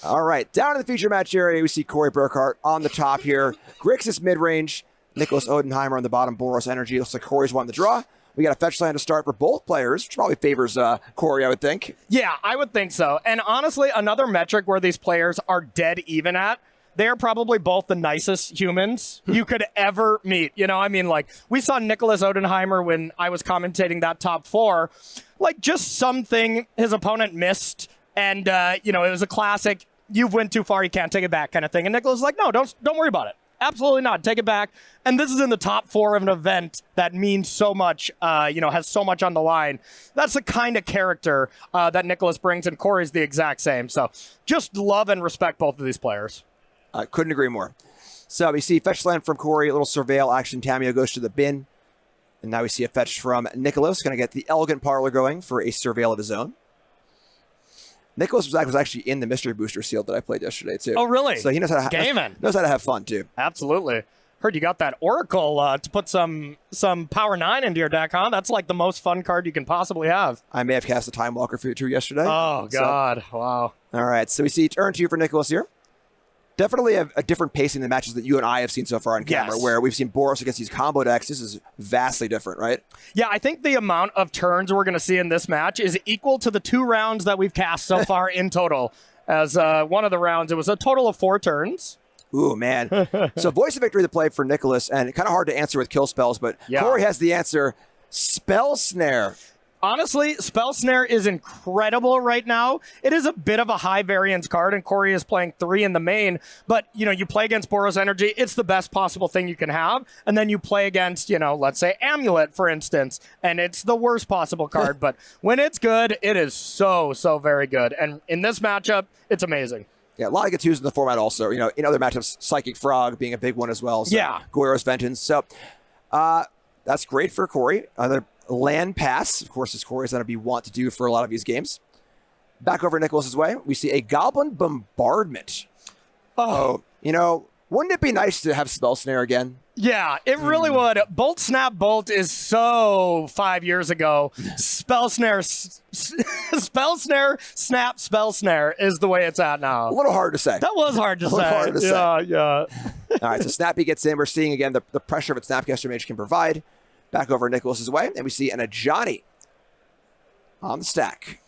All right, down in the feature match area, we see Corey Burkhart on the top here. Grixis mid-range, Nicholas Odenheimer on the bottom, Boros Energy. Looks like Corey's won the draw. We got a fetch land to start for both players, which probably favors Corey, I would think. Yeah, I would think so. And honestly, another metric where these players are dead even at, they're probably both the nicest humans you could ever meet. You know, I mean, like, we saw Nicholas Odenheimer when I was commentating that top 4. Like, just something his opponent missed, and, you know, it was a classic, you've went too far, you can't take it back kind of thing. And Nicholas was like, no, don't worry about it. Absolutely not. Take it back. And this is in the top 4 of an event that means so much, you know, has so much on the line. That's the kind of character that Nicholas brings, and Corey's the exact same. So just love and respect both of these players. I couldn't agree more. So we see fetch land from Corey, a little surveil action. Tamio goes to the bin. And now we see a fetch from Nicholas. Going to get the elegant parlor going for a surveil of his own. Nicholas was actually in the mystery booster seal that I played yesterday too. Oh, really? So he knows how to have fun too. Absolutely. Heard you got that Oracle to put some Power 9 into your deck, huh? That's like the most fun card you can possibly have. I may have cast the Time Walker for you yesterday. Oh, God. Wow. All right. So we see turn 2 for Nicholas here. Definitely a different pacing than matches that you and I have seen so far on camera, where we've seen Boros against these combo decks. This is vastly different, right? Yeah, I think the amount of turns we're going to see in this match is equal to the 2 rounds that we've cast so far in total. As one of the rounds, it was a total of 4 turns. Ooh, man. So Voice of Victory, the play for Nicholas, and kind of hard to answer with kill spells, but Corey has the answer. Spell Snare. Honestly, Spell Snare is incredible right now. It is a bit of a high variance card, and Corey is playing 3 in the main. But, you know, you play against Boros Energy, it's the best possible thing you can have. And then you play against, you know, let's say Amulet, for instance, and it's the worst possible card. But when it's good, it is so, so very good. And in this matchup, it's amazing. Yeah, a lot of good twos in the format also. You know, in other matchups, Psychic Frog being a big one as well. So yeah. Goyro's Vengeance. So that's great for Corey. Land pass, of course, as Corey's going to be want to do for a lot of these games. Back over Nicholas's way, we see a Goblin Bombardment. Oh, you know, wouldn't it be nice to have Spell Snare again? Yeah, it really would. Bolt Snap Bolt is so 5 years ago. Spell Snare, Spell Snare, Snap Spell Snare is the way it's at now. A little hard to say. That was hard to say. Hard to say. Yeah. All right, so Snappy gets in. We're seeing again the pressure that Snapcaster Mage can provide. Back over Nicholas's way, and we see an Ajani on the stack.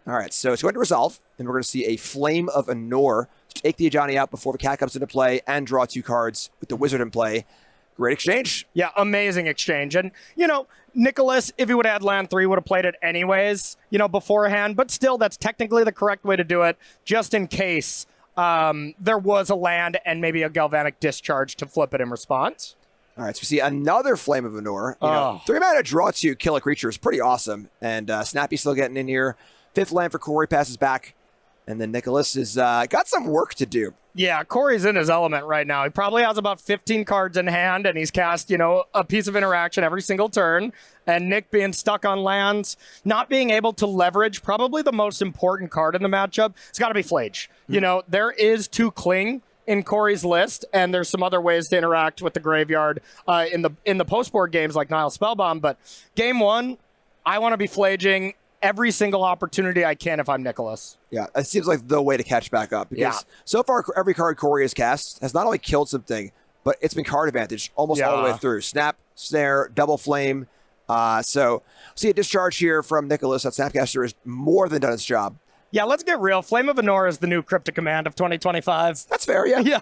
All right, so it's going to resolve, and we're going to see a Flame of Anor to take the Ajani out before the cat comes into play and draw 2 cards with the Wizard in play. Great exchange. Yeah, amazing exchange. And, you know, Nicholas, if he would have had land 3, would have played it anyways, you know, beforehand, but still, that's technically the correct way to do it, just in case there was a land and maybe a Galvanic Discharge to flip it in response. All right, so we see another Flame of Anor. You know, 3 mana draw 2, kill a creature is pretty awesome. And Snappy's still getting in here. 5th land for Corey, passes back. And then Nicholas has got some work to do. Yeah, Corey's in his element right now. He probably has about 15 cards in hand, and he's cast, you know, a piece of interaction every single turn. And Nick being stuck on lands, not being able to leverage probably the most important card in the matchup, it's got to be Flage. You know, there is 2 Cling in Corey's list, and there's some other ways to interact with the graveyard in the post-board games like Nile Spellbomb, but game 1, I want to be flaging every single opportunity I can if I'm Nicholas. Yeah, it seems like the way to catch back up, because so far every card Corey has cast has not only killed something, but it's been card advantage almost all the way through. Snap, Snare, Double Flame. So see a discharge here from Nicholas. That Snapcaster has more than done its job. Yeah, let's get real. Flame of Anor is the new Cryptic Command of 2025. That's fair, yeah.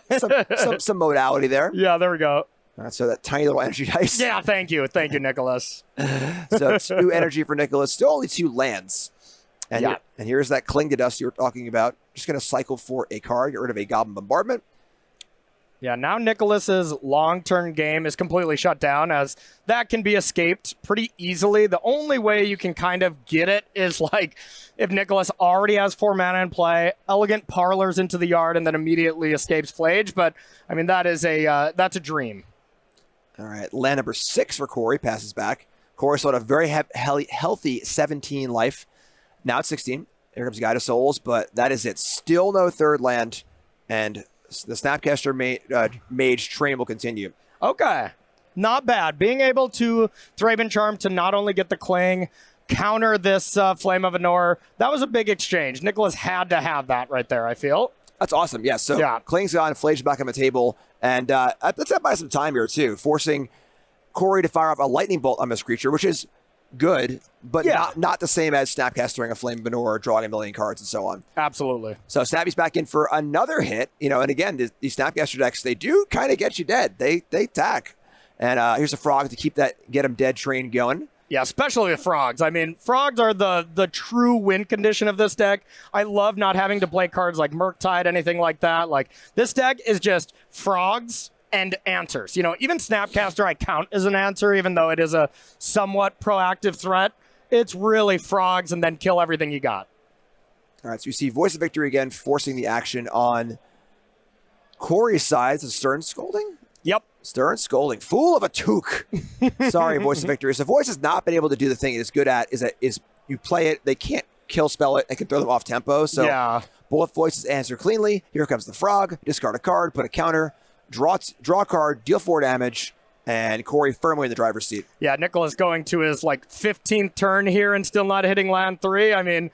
Some modality there. Yeah, there we go. All right, so that tiny little energy dice. Yeah, thank you, Nicholas. So 2 energy for Nicholas. Still only 2 lands. And here's that Cling to Dust you were talking about. Just going to cycle for a card, get rid of a Goblin Bombardment. Yeah, now Nicholas's long-term game is completely shut down, as that can be escaped pretty easily. The only way you can kind of get it is like if Nicholas already has 4 mana in play, elegant parlors into the yard, and then immediately escapes Flage. But I mean, that's a dream. All right, land number 6 for Corey passes back. Corey still had a very healthy 17 life. Now it's 16. Here comes Guide of Souls, but that is it. Still no 3rd land, and the Snapcaster Mage train will continue. Okay. Not bad. Being able to Thraben Charm to not only get the Cling, counter this Flame of Anor, that was a big exchange. Nicholas had to have that right there, I feel. That's awesome. Yeah, so Yeah. Kling's gone, Flage back on the table, and let's buy some time here, too, forcing Corey to fire up a lightning bolt on this creature, which is good, but not the same as Snapcastering a Flame Manure, drawing a million cards, and so on. Absolutely. So Snappy's back in for another hit, and again, these Snapcaster decks, they do kind of get you dead. They tack. And here's a Frog to get him dead train going. Yeah, especially with Frogs. I mean, Frogs are the true win condition of this deck. I love not having to play cards like Murktide, anything like that. Like, this deck is just Frogs and answers. Even Snapcaster I count as an answer, even though it is a somewhat proactive threat. It's really Frogs and then kill everything you got. All right, so you see Voice of Victory again, forcing the action on Corey's side. It's a Stern Scolding? Yep. Stern Scolding. Fool of a Took. Sorry, Voice of Victory. So Voice has not been able to do the thing it is good at, is you play it, they can't kill spell it, they can throw them off tempo. So yeah. Both Voices answer cleanly. Here comes the Frog. Discard a card, put a counter, draw a card, deal 4 damage, and Corey firmly in the driver's seat. Yeah, Nicholas going to his 15th turn here and still not hitting land 3. I mean,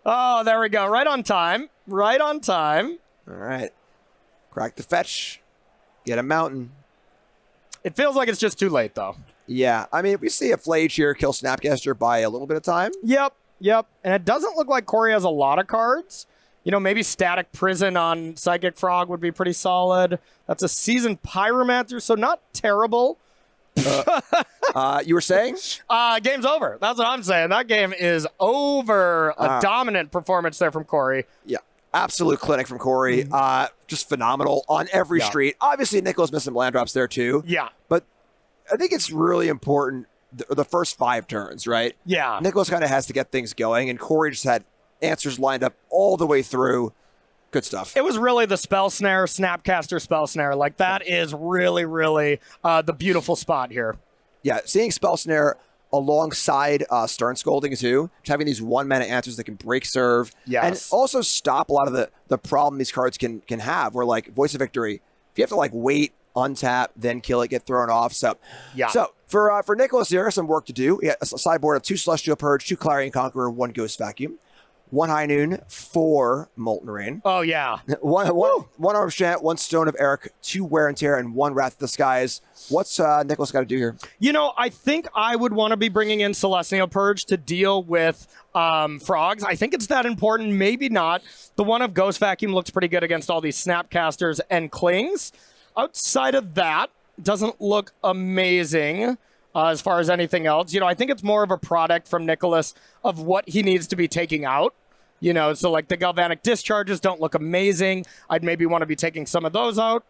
oh, there we go. Right on time. Right on time. All right. Crack the fetch. Get a mountain. It feels like it's just too late, though. Yeah, I mean, we see a Flage here kill Snapcaster by a little bit of time. Yep. And it doesn't look like Corey has a lot of cards. Maybe Static Prison on Psychic Frog would be pretty solid. That's a Seasoned Pyromancer, so not terrible. You were saying? Game's over. That's what I'm saying. That game is over. A dominant performance there from Corey. Yeah. Absolute clinic from Corey. Just phenomenal on every street. Obviously, Nicholas missed some land drops there, too. Yeah. But I think it's really important, the first 5 turns, right? Yeah. Nicholas kind of has to get things going, and Corey just had answers lined up all the way through. Good stuff. It was really the Spell Snare, Snapcaster Spell Snare. Like, that is really, really the beautiful spot here. Yeah, seeing Spell Snare alongside Stern Scolding too, just having these 1-mana answers that can break serve, and also stop a lot of the problem these cards can have, where like Voice of Victory, if you have to wait, untap, then kill it, get thrown off. So for Nicholas here, some work to do. Yeah, a sideboard of 2 Celestial Purge, 2 Clarion Conqueror, 1 Ghost Vacuum, 1 High Noon, 4 Molten Rain. Oh yeah. one Arms Chant, 1 Stone of Eric, 2 Wear and Tear, and 1 Wrath of the Skies. What's Nicholas got to do here? I think I would want to be bringing in Celestial Purge to deal with Frogs. I think it's that important. Maybe not. The one of Ghost Vacuum looks pretty good against all these Snapcasters and Klings. Outside of that, doesn't look amazing as far as anything else. I think it's more of a product from Nicholas of what he needs to be taking out. So like the Galvanic Discharges don't look amazing. I'd maybe want to be taking some of those out.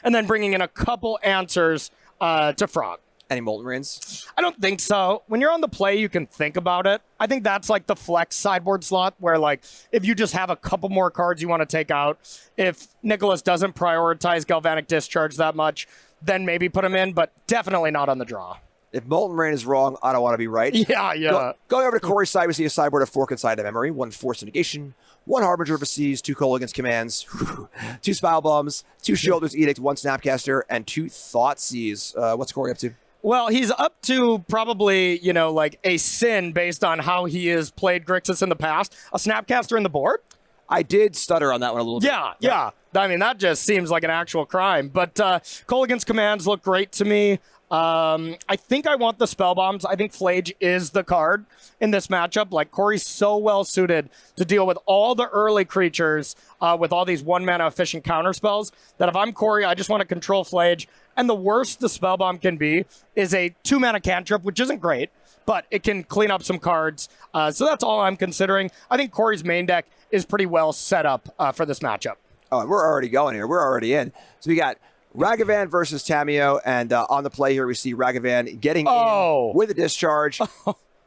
And then bringing in a couple answers to Frog. Any Molten Rains? I don't think so. When you're on the play, you can think about it. I think that's like the flex sideboard slot where if you just have a couple more cards you want to take out, if Nicholas doesn't prioritize Galvanic Discharge that much, then maybe put him in, but definitely not on the draw. If Molten Rain is wrong, I don't want to be right. Yeah. Going over to Corey's side, we see a sideboard of 4 Consigned Memory, 1 Force Negation, 1 Harbinger of the Seas, 2 Kolaghan's Commands, 2 Spell Bombs, 2 Shielders Edict, 1 Snapcaster, and 2 Thoughtseize. What's Corey up to? Well, he's up to probably, a sin based on how he has played Grixis in the past. A Snapcaster in the board? I did stutter on that one a little bit. Yeah. I mean, that just seems like an actual crime. But Kolaghan's Commands look great to me. I think I want the Spell Bombs. I think Flage is the card in this matchup. Corey's so well suited to deal with all the early creatures with all these 1-mana efficient counter spells that if I'm Corey, I just want to control Flage. And the worst the Spell Bomb can be is a 2-mana cantrip, which isn't great, but it can clean up some cards. So that's all I'm considering. I think Corey's main deck is pretty well set up for this matchup. Oh, we're already going here. We're already in. So we got Ragavan versus Tamiyo, and on the play here we see Ragavan getting in with a discharge. And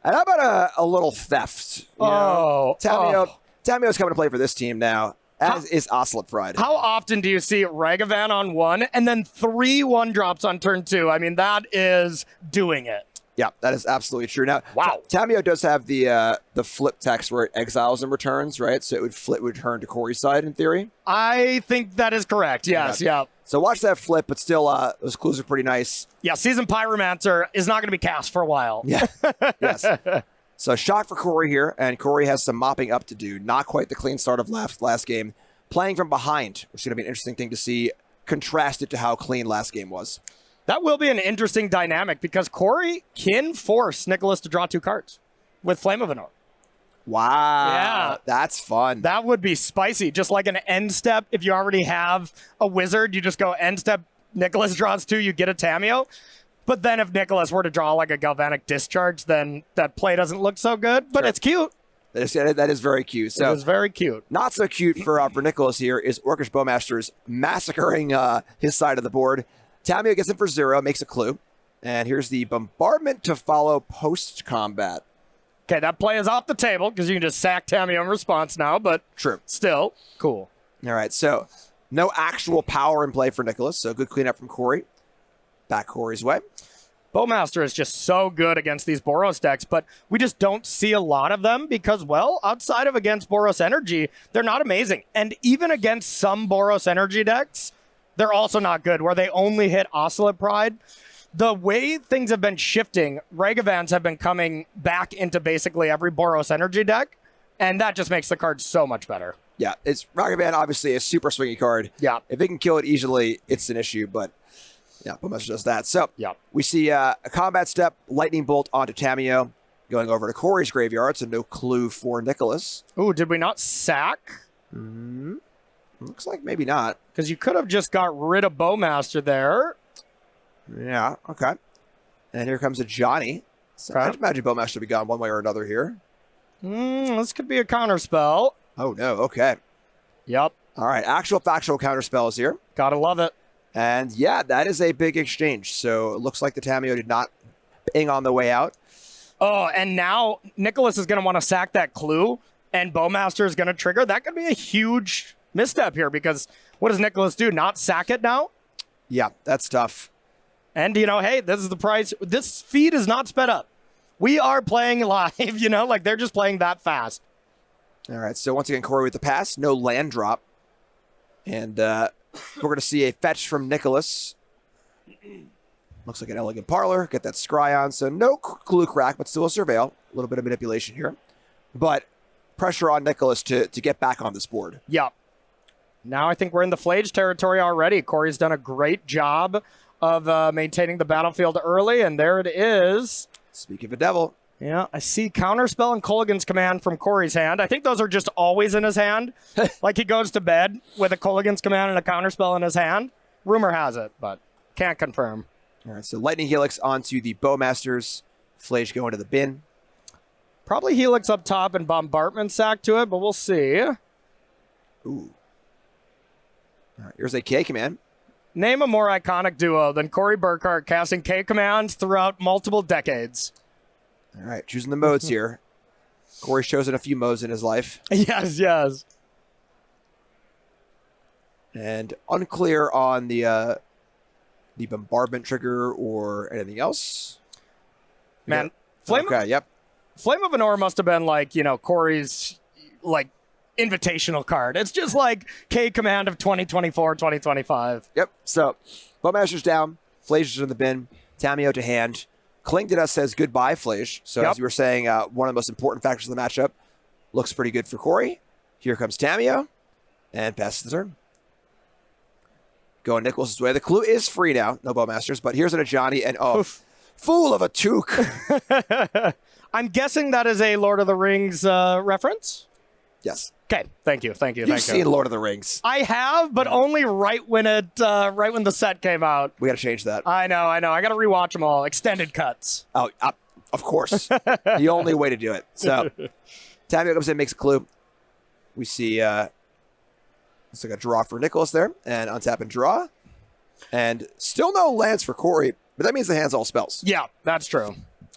how about a little theft? Tamiyo's coming to play for this team now, as is Ocelot Pride. How often do you see Ragavan on 1 and then 3 1-drops on turn 2? I mean, that is doing it. Yeah, that is absolutely true. Now, wow. Tamiyo does have the flip text where it exiles and returns, right? So it would return to Corey's side in theory. I think that is correct. Yes, yeah. So watch that flip, but still, those clues are pretty nice. Yeah, Seasoned Pyromancer is not going to be cast for a while. Yeah, yes. So shot for Corey here, and Corey has some mopping up to do. Not quite the clean start of last game, playing from behind, which is going to be an interesting thing to see, contrasted to how clean last game was. That will be an interesting dynamic because Corey can force Nicholas to draw 2 cards with Flame of Anor. Wow. Yeah. That's fun. That would be spicy. Just like an end step, if you already have a wizard, you just go end step, Nicholas draws 2, you get a Tameo. But then if Nicholas were to draw like a Galvanic Discharge, then that play doesn't look so good, but it's cute. That is very cute. So it is very cute. Not so cute for Nicholas here is Orcish Bowmasters massacring his side of the board. Tameo gets in for 0, makes a clue. And here's the Bombardment to follow post-combat. Okay, that play is off the table because you can just sack Tameo in response now, but true. Still, cool. All right, so no actual power in play for Nicholas, so good cleanup from Corey. Back Corey's way. Bowmaster is just so good against these Boros decks, but we just don't see a lot of them because, well, outside of against Boros Energy, they're not amazing. And even against some Boros Energy decks, they're also not good, where they only hit Oscillate Pride. The way things have been shifting, Ragavans have been coming back into basically every Boros Energy deck, and that just makes the card so much better. Yeah, it's Ragavan, obviously a super swingy card. Yeah. If it can kill it easily, it's an issue, but yeah, Bowmaster does that. So we see a combat step, Lightning Bolt onto Tameo, going over to Corey's graveyard, so no clue for Nicholas. Ooh, did we not sack? Looks like maybe not. Because you could have just got rid of Bowmaster there. Yeah, okay. And here comes a Johnny. So Okay. I'd imagine Bowmaster would be gone one way or another here. This could be a counter spell. Oh, no, okay. Yep. All right, actual factual counter spells here. Gotta love it. And yeah, that is a big exchange. So it looks like the Tameo did not ping on the way out. Oh, and now Nicholas is going to want to sack that clue, and Bowmaster is going to trigger. That could be a huge misstep here, because what does Nicholas do? Not sack it now? Yeah, that's tough. And, hey, this is the price. This feed is not sped up. We are playing live, like they're just playing that fast. All right, so once again, Corey with the pass. No land drop. And we're going to see a fetch from Nicholas. Looks like an Elegant Parlor. Get that scry on. So no clue crack, but still a surveil. A little bit of manipulation here. But pressure on Nicholas to get back on this board. Yep. Now I think we're in the Flage territory already. Corey's done a great job of maintaining the battlefield early, and there it is. Speak of a devil. Yeah, I see Counterspell and Kolaghan's Command from Corey's hand. I think those are just always in his hand. Like he goes to bed with a Kolaghan's Command and a Counterspell in his hand. Rumor has it, but can't confirm. All right, so Lightning Helix onto the Bowmasters. Flage going to the bin. Probably Helix up top and Bombardment sack to it, but we'll see. Ooh. All right, here's a K command. Name a more iconic duo than Corey Burkhart casting K commands throughout multiple decades. All right, choosing the modes here. Corey's chosen a few modes in his life. Yes. And unclear on the bombardment trigger or anything else. Man, Flame of Anor must have been like, Corey's like invitational card. It's just like K command of 2024, 2025. Yep. So Bowmaster's down. Flage is in the bin. Tameo to hand. Cling to us says goodbye, Flage. So as you were saying, one of the most important factors of the matchup. Looks pretty good for Corey. Here comes Tameo. And passes the turn. Going Nicholas' way. The clue is free now. No Bowmasters. But here's a Johnny. And fool of a Took. I'm guessing that is a Lord of the Rings reference? Yes. Okay. Thank you. You've seen Lord of the Rings. I have, but only right when the set came out. We got to change that. I know. I got to rewatch them all. Extended cuts. Oh, of course. The only way to do it. So, Tameo comes in, makes a clue. We see it's like a draw for Nicholas there, and untap and draw. And still no lands for Corey, but that means the hand's all spells. Yeah, that's true.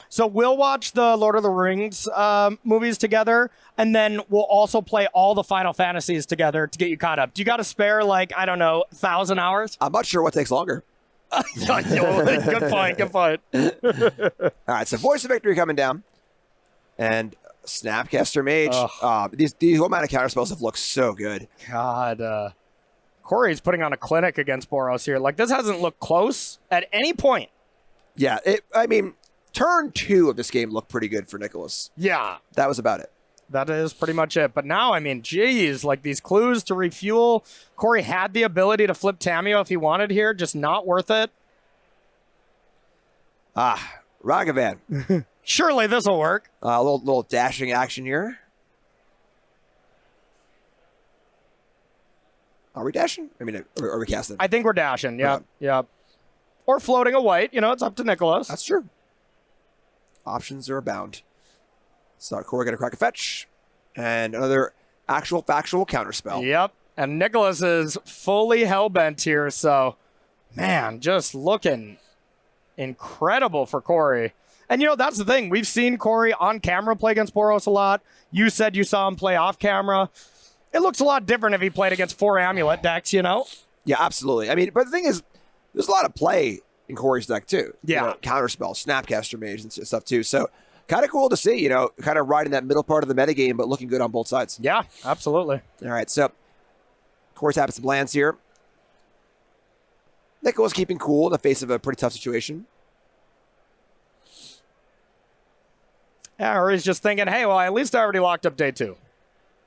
So we'll watch the Lord of the Rings movies together, and then we'll also play all the Final Fantasies together to get you caught up. Do you got to spare, 1,000 hours? I'm not sure what takes longer. Good point. All right, so Voice of Victory coming down. And Snapcaster Mage. These whole amount of counterspells have looked so good. God. Corey's putting on a clinic against Boros here. This hasn't looked close at any point. Yeah, turn 2 of this game looked pretty good for Nicholas. Yeah. That was about it. That is pretty much it. But now, I mean, geez, like these clues to refuel. Corey had the ability to flip Tamio if he wanted here, just not worth it. Ragavan. Surely this will work. A little dashing action here. Are we dashing? I mean, are we casting? I think we're dashing. Yep. Yep. Or floating a white. You know, it's up to Nicholas. That's true. Options are abound. So Corey going to crack a fetch. And another actual factual counterspell. Yep. And Nicholas is fully hell-bent here. So, man, just looking incredible for Corey. And, you know, that's the thing. We've seen Corey on camera play against Boros a lot. You said you saw him play off camera. It looks a lot different if he played against 4 amulet decks, you know? Yeah, absolutely. I mean, but the thing is, there's a lot of play in Corey's deck, too. Yeah. You know, counterspell, Snapcaster Mage, and stuff, too. So, kind of cool to see, you know, kind of riding that middle part of the metagame, but looking good on both sides. Yeah, absolutely. All right, so Corey's having some lands here. Nicholas keeping cool in the face of a pretty tough situation. Yeah, or he's just thinking, hey, well, at least I already locked up day 2.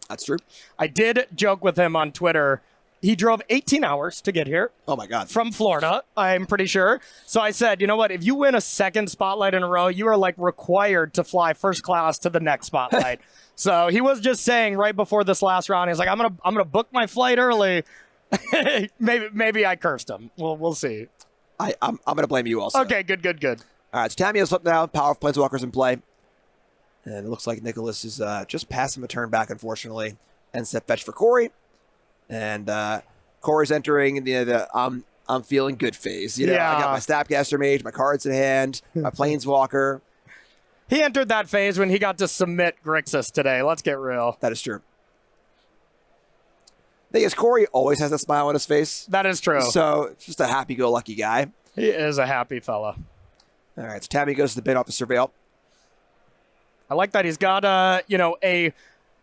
That's true. I did joke with him on Twitter. He drove 18 hours to get here. Oh, my God. From Florida, I'm pretty sure. So I said, you know what? If you win a second spotlight in a row, you are like required to fly first class to the next spotlight. So he was just saying right before this last round, he's like, I'm gonna book my flight early. maybe I cursed him. We'll see. I'm gonna blame you also. Okay, good. All right, so Tamio's flipped now. Power of Planeswalkers in play. And it looks like Nicholas is just passing a turn back, unfortunately. And set fetch for Corey. And Corey's entering the I'm feeling good phase. You know, yeah. I got my Snapcaster Mage, my cards in hand, my Planeswalker. He entered that phase when he got to submit Grixis today. Let's get real. That is true. Thing is, Corey always has a smile on his face. That is true. So, just a happy-go-lucky guy. He is a happy fella. All right, so Tammy goes to the bin off the Surveil. I like that he's got a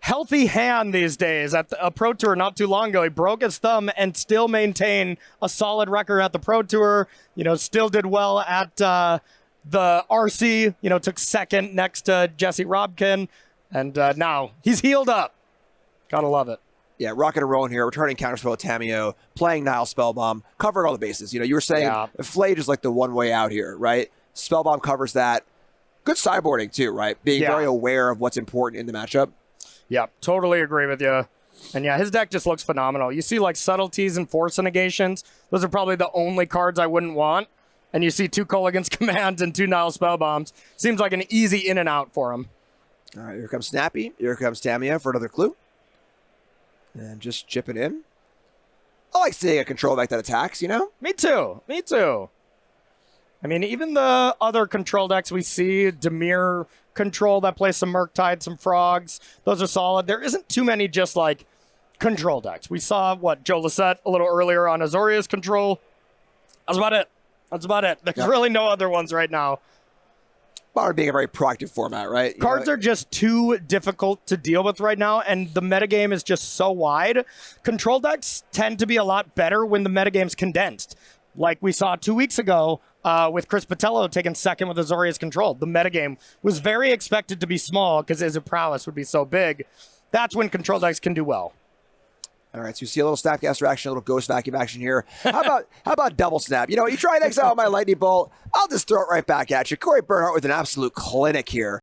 healthy hand these days. At a Pro Tour not too long ago, he broke his thumb and still maintained a solid record at the Pro Tour. You know, still did well at the RC. You know, took second next to Jesse Robkin, and now he's healed up. Gotta love it. Yeah, rocking and rolling here, returning counterspell with Tamio, playing Nile Spellbomb, covering all the bases. You know, you were saying Flade is like the one way out here, right? Spellbomb covers that. Good sideboarding too, right? Being very aware of what's important in the matchup. Yeah, totally agree with you. And yeah, his deck just looks phenomenal. You see like subtleties and force negations. Those are probably the only cards I wouldn't want. And you see 2 Kolaghan's Commands and 2 Nile Spellbombs. Seems like an easy in and out for him. All right, here comes Snappy. Here comes Tamio for another clue. And just chipping in. I like seeing a control deck that attacks, you know? Me too. I mean, even the other control decks we see, Dimir control that plays some Murktide, some Frogs, those are solid. There isn't too many just like control decks. We saw, Joe Lissette a little earlier on Azorius control. That's about it. There's really no other ones right now. Modern being a very proactive format, right? Cards are just too difficult to deal with right now, and the metagame is just so wide. Control decks tend to be a lot better when the metagame's condensed. Like we saw 2 weeks ago with Chris Patello taking second with Azorius control. The metagame was very expected to be small because his prowess would be so big. That's when control decks can do well. All right, so you see a little Snapcaster action, a little Ghost Vacuum action here. How about Double Snap? You know, you try and exile my Lightning Bolt, I'll just throw it right back at you. Corey Burkhart with an absolute clinic here.